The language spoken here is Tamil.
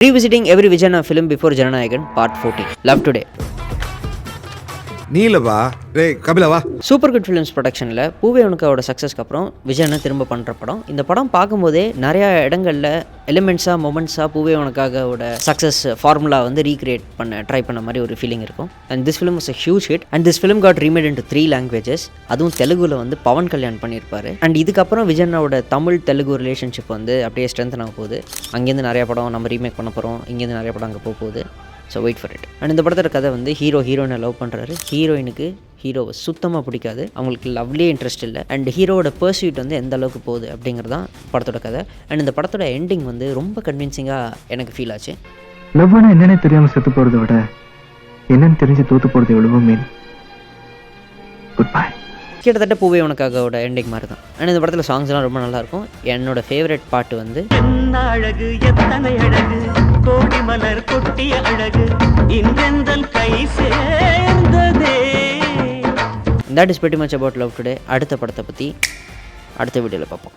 Revisiting every Vijana film before Jananayagan, Part 14. Love today. நீலவா டேய் கபிலவா சூப்பர் குட் ஃபிலிம்ஸ் ப்ரொடக்ஷனில் பூவே உனக்காவோட சக்ஸஸ்க்கு அப்புறம் விஜயனை திரும்ப பண்ணுற படம். இந்த படம் பார்க்கும்போதே நிறையா இடங்களில் எலிமெண்ட்ஸாக மொமெண்ட்ஸாக பூவே உனக்காவோட சக்ஸஸ் ஃபார்முலா வந்து ரீக்ரியேட் ட்ரை பண்ண மாதிரி ஒரு ஃபீலிங் இருக்கும். And this film was a huge hit and this film got remade into 3 languages. அதுவும் தெலுங்குல வந்து பவன் கல்யாண் பண்ணியிருப்பாரு. அண்ட் இதுக்கப்புறம் விஜயனோட தமிழ் தெலுங்கு ரிலேஷன்ஷிப் வந்து அப்படியே ஸ்ட்ரென்தன் ஆக போகுது. அங்கேருந்து நிறைய படம் நம்ம ரீமேக் பண்ண போகிறோம், இங்கேருந்து நிறைய படம் அங்கே போக போகுது. So wait for it. And இந்த படத்தோட கதை வந்து ஹீரோயினை லவ் பண்ணுறாரு. ஹீரோயினுக்கு ஹீரோவை சுத்தமாக பிடிக்காது, அவங்களுக்கு லவ்லேயே இன்ட்ரெஸ்ட் இல்லை. அண்ட் ஹீரோவோட பர்சியூட் வந்து எந்த அளவுக்கு போகுது அப்படிங்கிறது தான் படத்தோட கதை. அண்ட் இந்த படத்தோட எண்டிங் வந்து ரொம்ப கன்வின்சிங்காக எனக்கு ஃபீல் ஆச்சு. லவ்வானா என்னன்னே தெரியாமல் செத்து போகிறத விட என்னன்னு தெரிஞ்சு தோற்று போகிறது எவ்வளவோ மேல். Good bye. கிட்டத்தட்ட பூவே உனக்காகவோட எண்டிங் மாதிரி தான். அண்ட் இந்த படத்தில் சாங்ஸ்லாம் ரொம்ப நல்லாயிருக்கும். என்னோட ஃபேவரட் பாட்டு வந்து அழகு எத்தனை அழகு கோடி மலர் கொட்டிய அழகு இன்றெந்தன் கை சேர்ந்ததே. That is pretty much about love today. அடுத்த படத்தை பற்றி அடுத்த வீடியோவில் பார்ப்போம்.